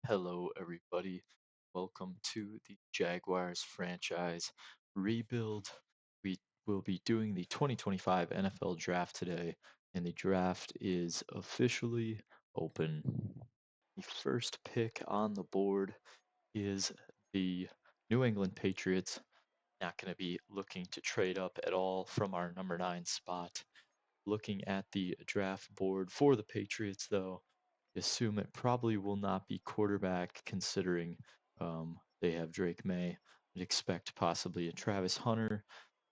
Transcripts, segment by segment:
Hello, everybody. Welcome to the Jaguars franchise rebuild. We will be doing the 2025 NFL draft today, and the draft is officially open. The first pick on the board is the New England Patriots. Not going to be looking to trade up at all from our number 9 spot. Looking at the draft board for the Patriots, though, assume it probably will not be quarterback considering they have Drake May. I'd expect possibly a Travis Hunter,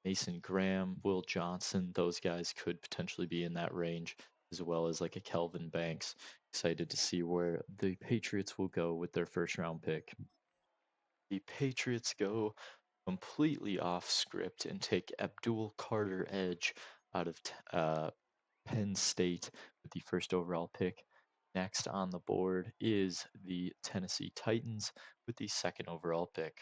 Mason Graham, Will Johnson. Those guys could potentially be in that range, as well as like a Kelvin Banks. Excited to see where the Patriots will go with their first round pick. The Patriots go completely off script and take Abdul Carter Edge out of Penn State with the first overall pick. Next on the board is the Tennessee Titans with the second overall pick.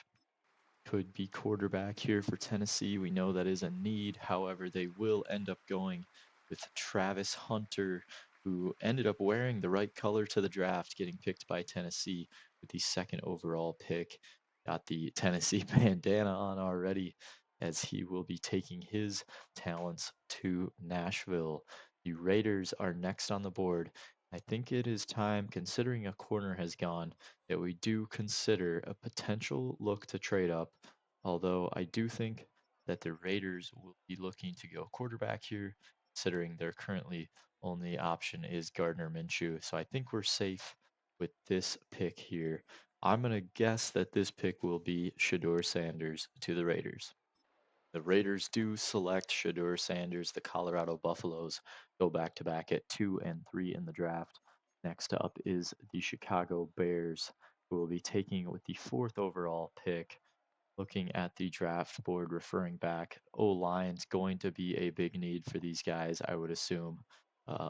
Could be quarterback here for Tennessee. We know that is a need. However, they will end up going with Travis Hunter, who ended up wearing the right color to the draft, getting picked by Tennessee with the second overall pick. Got the Tennessee bandana on already, as he will be taking his talents to Nashville. The Raiders are next on the board. I think it is time, considering a corner has gone, that we do consider a potential look to trade up. Although I do think that the Raiders will be looking to go quarterback here, considering their currently only option is Gardner Minshew. So I think we're safe with this pick here. I'm going to guess that this pick will be Shedeur Sanders to the Raiders. The Raiders do select Shedeur Sanders. The Colorado Buffaloes go back to back at 2 and 3 in the draft. Next up is the Chicago Bears, who will be taking with the fourth overall pick. Looking at the draft board, referring back, O-line's going to be a big need for these guys, I would assume,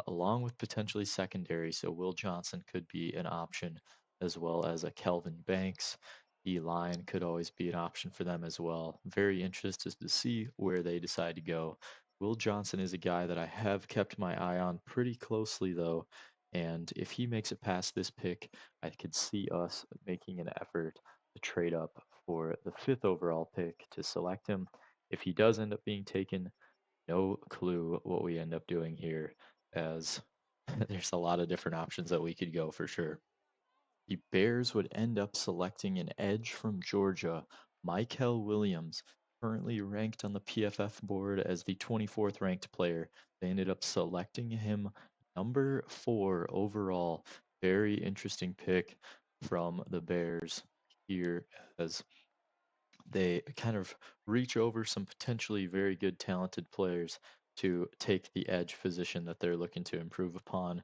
along with potentially secondary. So Will Johnson could be an option, as well as a Kelvin Banks. E-line could always be an option for them as well. Very interested to see where they decide to go. Will Johnson is a guy that I have kept my eye on pretty closely, though, and if he makes it past this pick, I could see us making an effort to trade up for the fifth overall pick to select him. If he does end up being taken, no clue what we end up doing here, as there's a lot of different options that we could go for sure. The Bears would end up selecting an edge from Georgia, Michael Williams, currently ranked on the PFF board as the 24th ranked player. They ended up selecting him number 4 overall. Very interesting pick from the Bears here, as they kind of reach over some potentially very good talented players to take the edge position that they're looking to improve upon,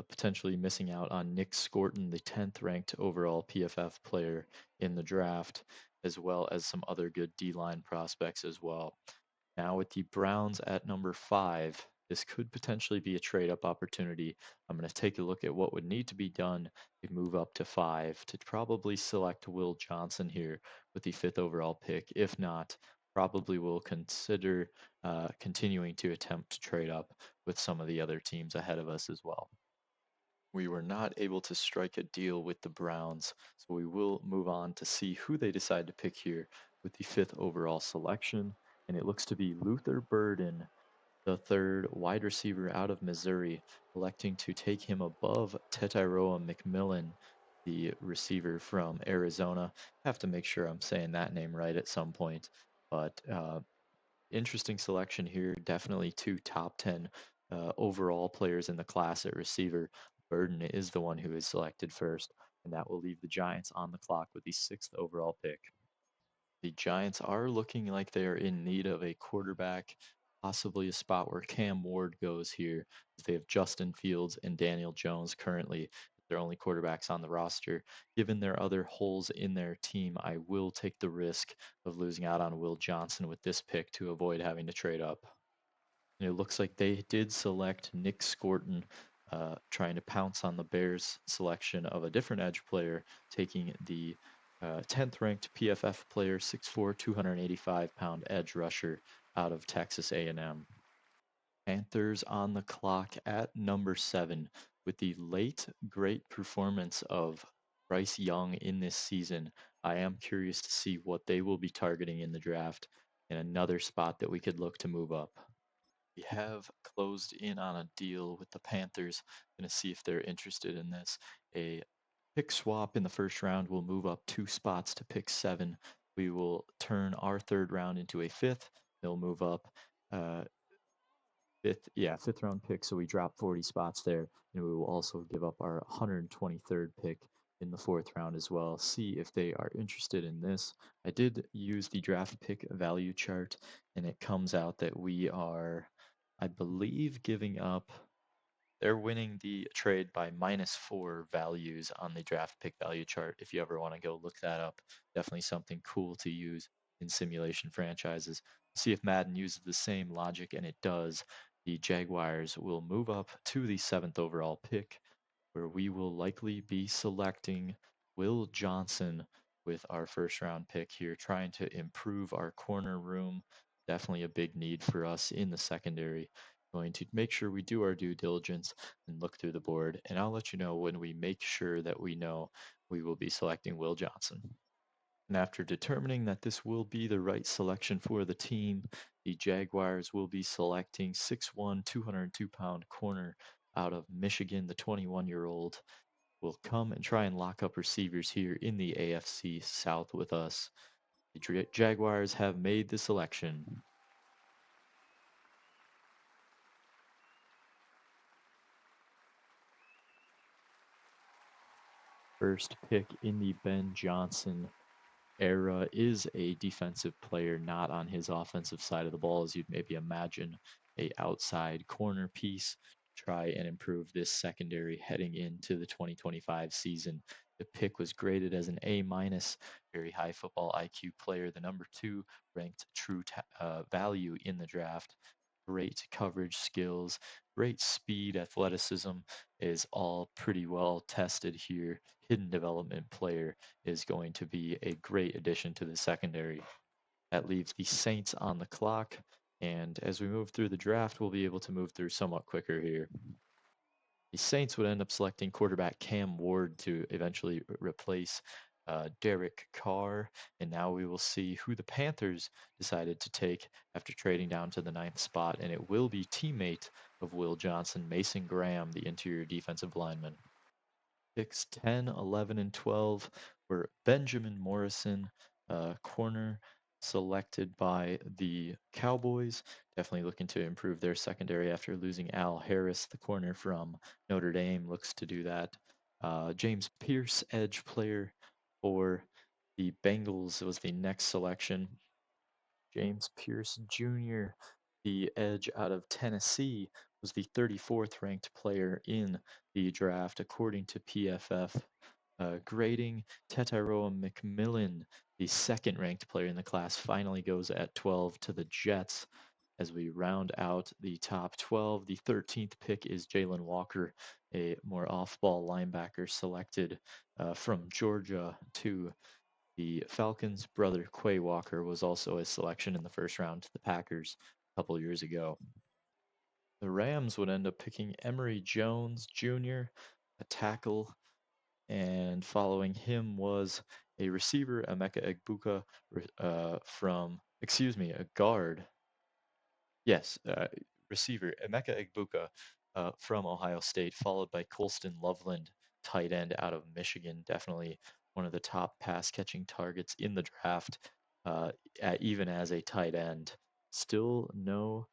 potentially missing out on Nick Scorton, the 10th ranked overall PFF player in the draft, as well as some other good D-line prospects as well. Now with the Browns at number 5, this could potentially be a trade-up opportunity. I'm going to take a look at what would need to be done to move up to 5 to probably select Will Johnson here with the 5th overall pick. If not, probably will consider continuing to attempt to trade up with some of the other teams ahead of us as well. We were not able to strike a deal with the Browns, so we will move on to see who they decide to pick here with the 5th overall selection. And it looks to be Luther Burden, the third wide receiver out of Missouri, electing to take him above Tetairoa McMillan, the receiver from Arizona. Have to make sure I'm saying that name right at some point. But interesting selection here. Definitely two top 10 overall players in the class at receiver. Burden is the one who is selected first, and that will leave the Giants on the clock with the 6th overall pick. The Giants are looking like they are in need of a quarterback, possibly a spot where Cam Ward goes here. They have Justin Fields and Daniel Jones currently their only quarterbacks on the roster. Given their other holes in their team, I will take the risk of losing out on Will Johnson with this pick to avoid having to trade up. And it looks like they did select Nick Scorton, trying to pounce on the Bears' selection of a different edge player, taking the 10th ranked PFF player, 6'4", 285-pound edge rusher out of Texas A&M. Panthers on the clock at number 7 with the late great performance of Bryce Young in this season. I am curious to see what they will be targeting in the draft and another spot that we could look to move up. We have closed in on a deal with the Panthers. Going to see if they're interested in this. A pick swap in the first round will move up 2 spots to pick 7. We will turn our third round into a fifth. They'll move up uh, fifth round pick. So we drop 40 spots there, and we will also give up our 123rd pick in the fourth round as well. See if they are interested in this. I did use the draft pick value chart, and it comes out that we are, I believe, giving up. They're winning the trade by -4 values on the draft pick value chart. If you ever want to go look that up, definitely something cool to use in simulation franchises. See if Madden uses the same logic, and it does. The Jaguars will move up to the 7th overall pick, where we will likely be selecting Will Johnson with our first round pick here, trying to improve our corner room. Definitely a big need for us in the secondary. Going to make sure we do our due diligence and look through the board, and I'll let you know when we make sure that we know we will be selecting Will Johnson. And after determining that this will be the right selection for the team, the Jaguars will be selecting 6'1", 202-pound corner out of Michigan. The 21-year-old will come and try and lock up receivers here in the AFC South with us. The Jaguars have made the selection. First pick in the Ben Johnson era is a defensive player, not on his offensive side of the ball, as you'd maybe imagine, a outside corner piece. Try and improve this secondary heading into the 2025 season. The pick was graded as an A minus, very high football IQ player, the number 2 ranked true value in the draft. Great coverage skills, great speed, athleticism is all pretty well tested here. Hidden development player is going to be a great addition to the secondary. That leaves the Saints on the clock, and as we move through the draft, we'll be able to move through somewhat quicker here. The Saints would end up selecting quarterback Cam Ward to eventually replace Derek Carr, and now we will see who the Panthers decided to take after trading down to the 9th spot, and it will be teammate of Will Johnson, Mason Graham, the interior defensive lineman. Picks 10, 11, and 12 were Benjamin Morrison, corner, selected by the Cowboys. Definitely looking to improve their secondary after losing Al Harris, the corner from Notre Dame, looks to do that. James Pierce, edge player for the Bengals, was the next selection. James Pierce Jr., the edge out of Tennessee, was the 34th ranked player in the draft according to PFF grading. Tetairoa McMillan, the 2nd ranked player in the class, finally goes at 12 to the Jets. As we round out the top 12, the 13th pick is Jalen Walker, a more off-ball linebacker selected from Georgia to the Falcons' brother Quay Walker was also a selection in the first round to the Packers a couple years ago. The Rams would end up picking Emory Jones Jr., a tackle, and following him was a receiver, Emeka Egbuka, a guard. Yes, receiver, Emeka Egbuka from Ohio State, followed by Colston Loveland, tight end out of Michigan. Definitely one of the top pass catching targets in the draft, even as a tight end. Still no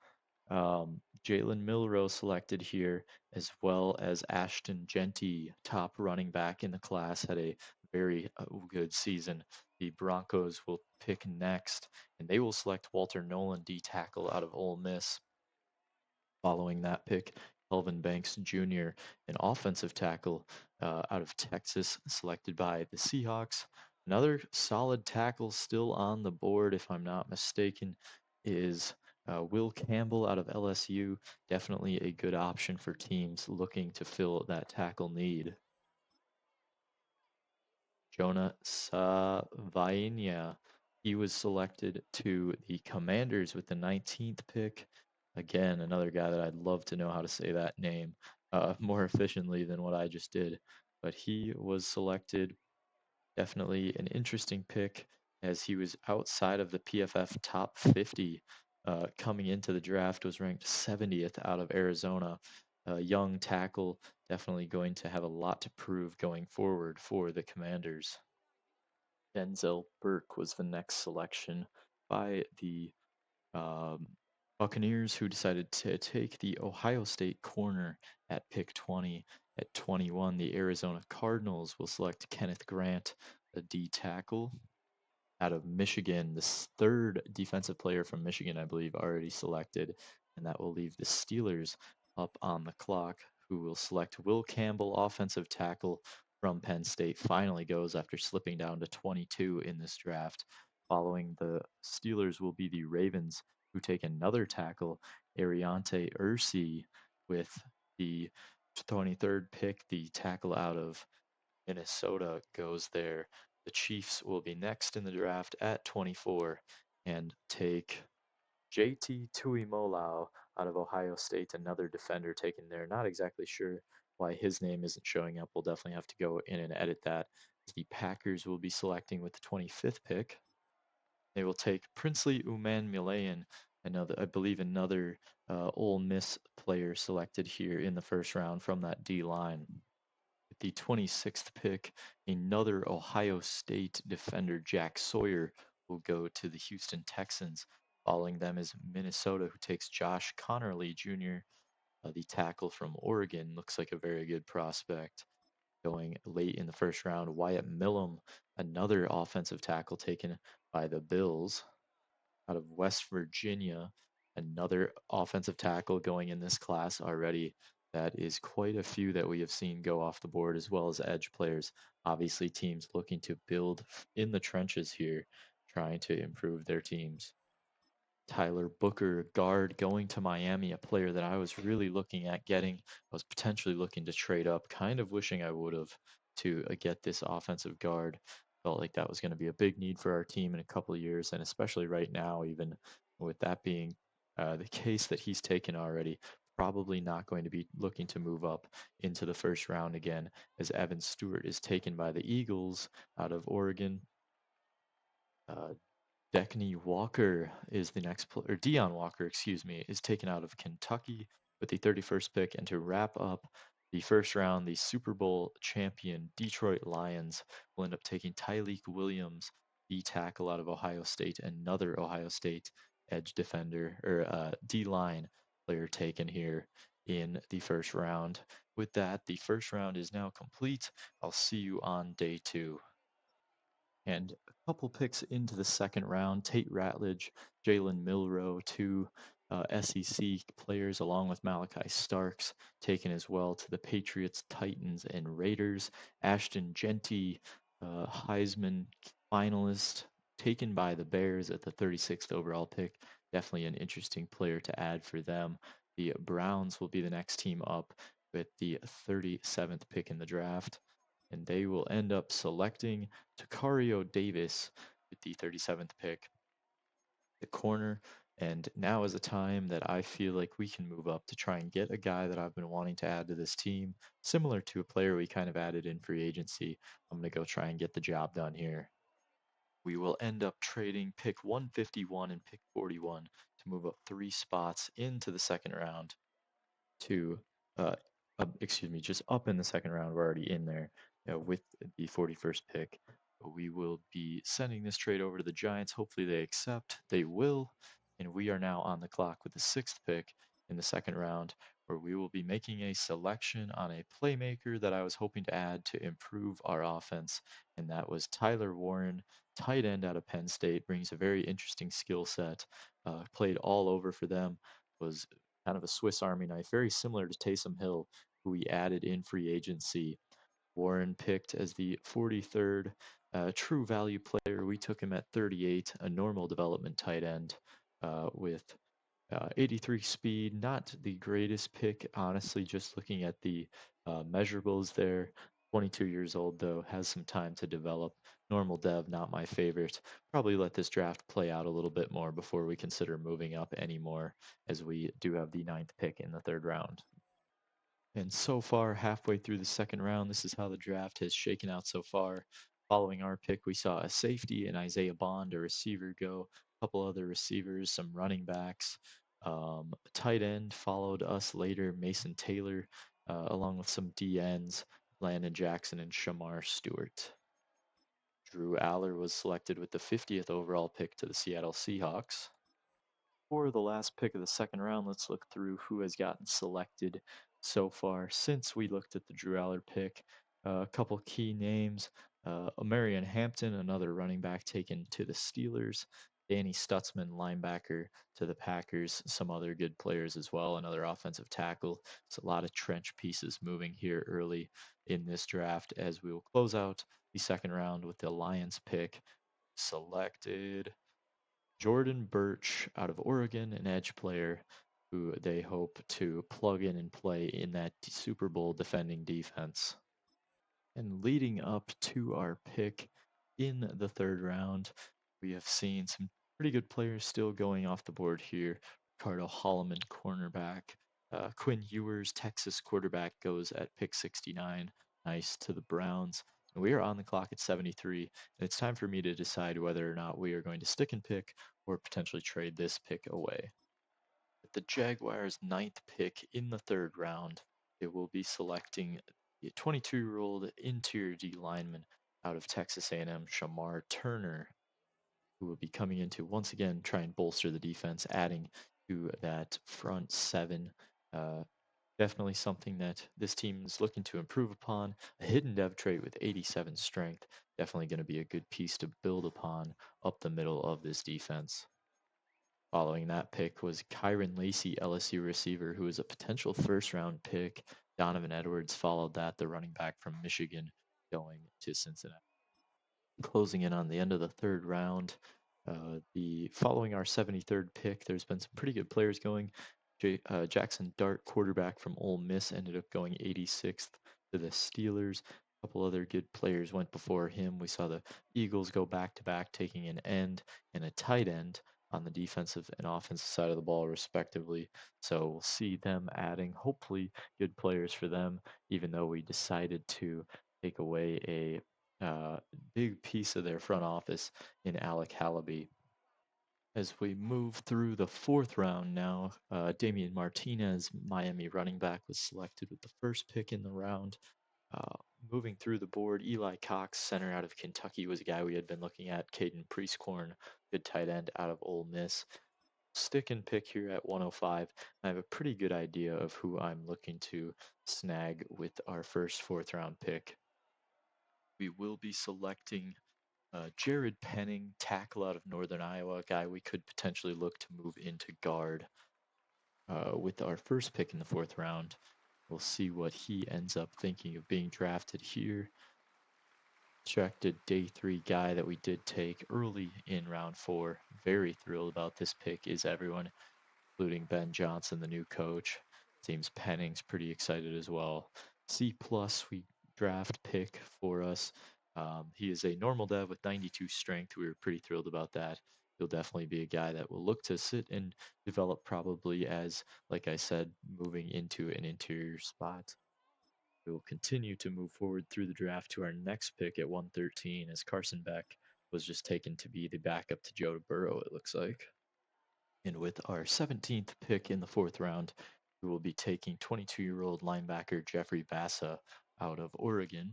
Jalen Milroe selected here, as well as Ashton Genty, top running back in the class, had a very good season. The Broncos will pick next, and they will select Walter Nolan, D tackle out of Ole Miss. Following that pick, Kelvin Banks Jr., an offensive tackle out of Texas, selected by the Seahawks. Another solid tackle still on the board, if I'm not mistaken, is Will Campbell out of LSU. Definitely a good option for teams looking to fill that tackle need. Jonah Savainia. He was selected to the Commanders with the 19th pick. Again, another guy that I'd love to know how to say that name more efficiently than what I just did. But he was selected Definitely an interesting pick as he was outside of the PFF top 50 coming into the draft, was ranked 70th out of Arizona. A young tackle, definitely going to have a lot to prove going forward for the Commanders. Denzel Burke was the next selection by the um, Buccaneers, who decided to take the Ohio State corner at pick 20. At 21, the Arizona Cardinals will select Kenneth Grant, a D tackle out of Michigan, the third defensive player from Michigan, I believe, already selected, and that will leave the Steelers up on the clock, who will select Will Campbell, offensive tackle from Penn State, finally goes after slipping down to 22 in this draft. Following the Steelers will be the Ravens, who take another tackle, Ariante Ursi, with the 23rd pick, the tackle out of Minnesota goes there. The Chiefs will be next in the draft at 24 and take JT Tuimoloau out of Ohio State, another defender taken there. Not exactly sure why his name isn't showing up. We'll definitely have to go in and edit that. The Packers will be selecting with the 25th pick. They will take Princely Umanmielen, another, I believe, another Ole Miss player selected here in the first round from that D line. With the 26th pick, another Ohio State defender, Jack Sawyer, will go to the Houston Texans. Following them is Minnesota, who takes Josh Connerly Jr., the tackle from Oregon. Looks like a very good prospect. Going late in the first round, Wyatt Millum, another offensive tackle taken by the Bills. Out of West Virginia, another offensive tackle going in this class already. That is quite a few that we have seen go off the board, as well as edge players. Obviously, teams looking to build in the trenches here, trying to improve their teams. Tyler Booker, guard, going to Miami, a player that I was really looking at getting. I was potentially looking to trade up, kind of wishing I would have to get this offensive guard. Felt like that was going to be a big need for our team in a couple of years, and especially right now, even with that being the case that he's taken already. Probably not going to be looking to move up into the first round again, as Evan Stewart is taken by the Eagles out of Oregon. Uh, Deckney Walker is the next player, or Dion Walker, excuse me, is taken out of Kentucky with the 31st pick. And to wrap up the first round, the Super Bowl champion Detroit Lions will end up taking Tyleik Williams, the tackle out of Ohio State, another Ohio State edge defender, or D line player taken here in the first round. With that, the first round is now complete. I'll see you on day two. And a couple picks into the second round, Tate Ratledge, Jalen Milrow, two SEC players, along with Malachi Starks, taken as well to the Patriots, Titans, and Raiders. Ashton Genty, Heisman finalist, taken by the Bears at the 36th overall pick. Definitely an interesting player to add for them. The Browns will be the next team up with the 37th pick in the draft, and they will end up selecting Takario Davis with the 37th pick, the corner. And now is a time that I feel like we can move up to try and get a guy that I've been wanting to add to this team, similar to a player we kind of added in free agency. I'm going to go try and get the job done here. We will end up trading pick 151 and pick 41 to move up 3 spots into the second round to, uh, excuse me, just up in the second round. We're already in there with the 41st pick. We will be sending this trade over to the Giants. Hopefully they accept. They will. And we are now on the clock with the 6th pick in the second round, where we will be making a selection on a playmaker that I was hoping to add to improve our offense. And that was Tyler Warren, tight end out of Penn State, brings a very interesting skill set, played all over for them, was kind of a Swiss Army knife, very similar to Taysom Hill, who we added in free agency. Warren picked as the 43rd true value player. We took him at 38, a normal development tight end with 83 speed. Not the greatest pick, honestly, just looking at the measurables there. 22 years old, though, has some time to develop. Normal dev, not my favorite. Probably let this draft play out a little bit more before we consider moving up anymore, as we do have the 9th pick in the third round. And so far, halfway through the second round, this is how the draft has shaken out so far. Following our pick, we saw a safety and Isaiah Bond, a receiver, go. A couple other receivers, some running backs. Tight end followed us later, Mason Taylor, along with some DNs, Landon Jackson and Shamar Stewart. Drew Aller was selected with the 50th overall pick to the Seattle Seahawks. For the last pick of the second round, let's look through who has gotten selected so far since we looked at the Drew Aller pick. A couple key names. Marion Hampton, another running back taken to the Steelers. Danny Stutzman, linebacker to the Packers. Some other good players as well. Another offensive tackle. It's a lot of trench pieces moving here early in this draft as we will close out the second round with the Lions pick. Selected Jordan Birch out of Oregon, an edge player who they hope to plug in and play in that Super Bowl defending defense. And leading up to our pick in the third round, we have seen some pretty good players still going off the board here. Ricardo Holloman, cornerback. Quinn Ewers, Texas quarterback, goes at pick 69. Nice to the Browns. And we are on the clock at 73, and it's time for me to decide whether or not we are going to stick and pick or potentially trade this pick away. With the Jaguars' ninth pick in the third round, they will be selecting the 22-year-old interior D lineman out of Texas A&M, Shamar Turner, who will be coming in to once again try and bolster the defense, adding to that front seven. Definitely something that this team is looking to improve upon. A hidden dev trait with 87 strength, definitely going to be a good piece to build upon up the middle of this defense. Following that pick was Kyron Lacey, LSU receiver, who is a potential first round pick. Donovan Edwards followed that, the running back from Michigan, going to Cincinnati. Closing in on the end of the third round, the following our 73rd pick, there's been some pretty good players going. Jackson Dart, quarterback from Ole Miss, ended up going 86th to the Steelers. A couple other good players went before him. We saw the Eagles go back to back, taking an end and a tight end on the defensive and offensive side of the ball, respectively. So we'll see them adding, hopefully, good players for them, even though we decided to take away a big piece of their front office in Alec Hallaby. As we move through the fourth round now, Damian Martinez, Miami running back, was selected with the first pick in the round. Uh, Moving through the board, Eli Cox, center out of Kentucky, was a guy we had been looking at. Caden Priestcorn, good tight end out of Ole Miss. Stick and pick here at 105. I have a pretty good idea of who I'm looking to snag with our first fourth round pick. We will be selecting Jared Penning, tackle out of Northern Iowa, a guy we could potentially look to move into guard with our first pick in the fourth round. We'll see what he ends up thinking of being drafted here. Projected day 3 guy that we did take early in round 4. Very thrilled about this pick is everyone, including Ben Johnson, the new coach. Seems Penning's pretty excited as well. C plus we draft pick for us. He is a normal dev with 92 strength. We were pretty thrilled about that. He'll definitely be a guy that will look to sit and develop probably as, like I said, moving into an interior spot. We will continue to move forward through the draft to our next pick at 113 as Carson Beck was just taken to be the backup to Joe Burrow, it looks like. And with our 17th pick in the fourth round, we will be taking 22-year-old linebacker Jeffrey Bassa out of Oregon.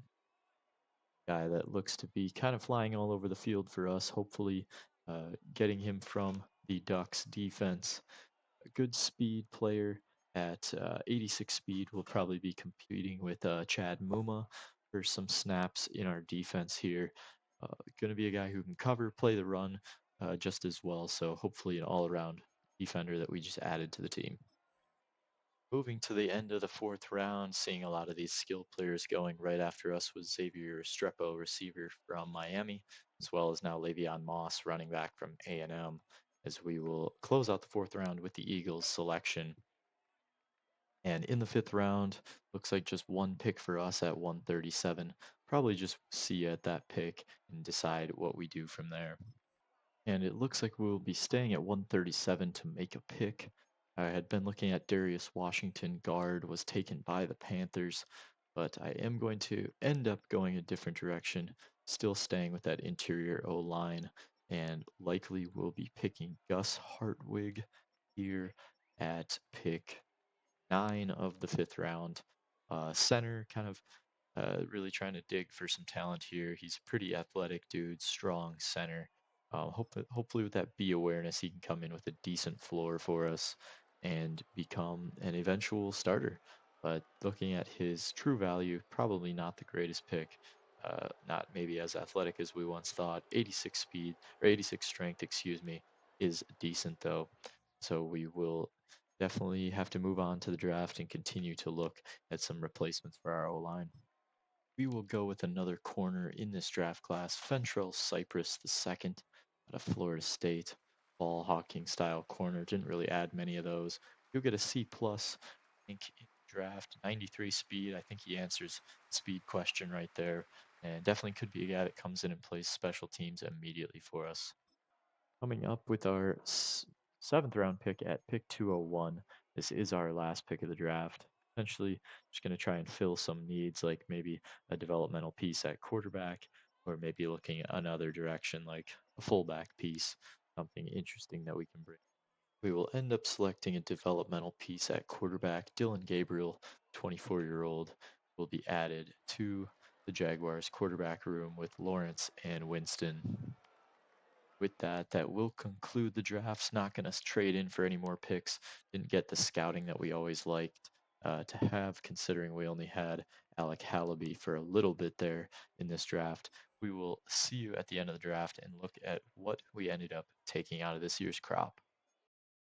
Guy that looks to be kind of flying all over the field for us, hopefully getting him from the Ducks defense. A good speed player at 86 speed will probably be competing with Chad Muma for some snaps in our defense here. Going to be a guy who can cover, play the run just as well. So hopefully an all-around defender that we just added to the team. Moving to the end of the fourth round, seeing a lot of these skill players going right after us was Xavier Restrepo, receiver from Miami, as well as now Le'Veon Moss, running back from A&M, as we will close out the fourth round with the Eagles selection. And in the fifth round, looks like just one pick for us at 137. Probably just see at that pick and decide what we do from there. And it looks like we'll be staying at 137 to make a pick. I had been looking at Darius Washington, guard, was taken by the Panthers, but I am going to end up going a different direction. Still staying with that interior O line, and likely will be picking Gus Hartwig here at pick 9 of the 5th round. Center, kind of really trying to dig for some talent here. He's a pretty athletic dude, strong center. Hopefully, with that B awareness, he can come in with a decent floor for us and become an eventual starter. But looking at his true value, probably not the greatest pick. Not maybe as athletic as we once thought. 86 speed or 86 strength, excuse me, is decent though. So we will definitely have to move on to the draft and continue to look at some replacements for our O line. We will go with another corner in this draft class, Fentrell Cypress II out of Florida State. Ball hawking style corner. Didn't really add many of those. You'll get a C plus, I think, in the draft. 93 speed. I think he answers the speed question right there. And definitely could be a guy that comes in and plays special teams immediately for us. Coming up with our 7th round pick at pick 201. This is our last pick of the draft. Essentially, just going to try and fill some needs, like maybe a developmental piece at quarterback, or maybe looking at another direction, like a fullback piece, something interesting that we can bring. We will end up selecting a developmental piece at quarterback. Dylan Gabriel, 24-year-old, will be added to the Jaguars quarterback room with Lawrence and Winston. With that, that will conclude the drafts. Not going to trade in for any more picks. Didn't get the scouting that we always liked to have, considering we only had Alec Hallaby for a little bit there in this draft. We will see you at the end of the draft and look at what we ended up taking out of this year's crop.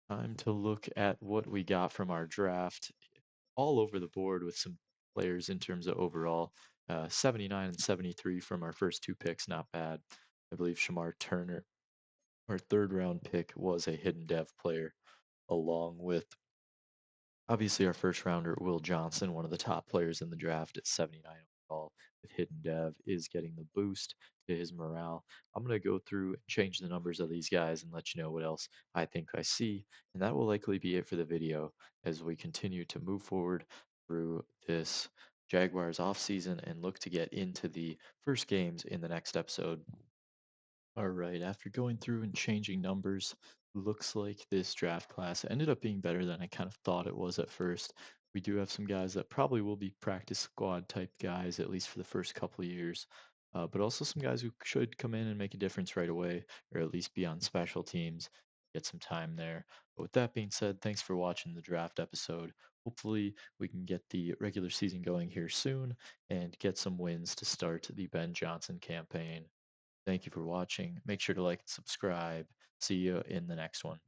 Time to look at what we got from our draft all over the board with some players in terms of overall. 79 and 73 from our first 2 picks, not bad. I believe Shamar Turner, our 3rd round pick, was a hidden dev player, along with obviously our first rounder, Will Johnson, one of the top players in the draft at 79 overall with hidden dev, is getting the boost to his morale. I'm going to go through and change the numbers of these guys and let you know what else I think I see. And that will likely be it for the video as we continue to move forward through this Jaguars offseason and look to get into the first games in the next episode. All right, after going through and changing numbers, looks like this draft class ended up being better than I kind of thought it was at first. We do have some guys that probably will be practice squad type guys, at least for the first couple of years, but also some guys who should come in and make a difference right away, or at least be on special teams, get some time there. But with that being said, thanks for watching the draft episode. Hopefully, we can get the regular season going here soon and get some wins to start the Ben Johnson campaign. Thank you for watching. Make sure to like and subscribe. See you in the next one.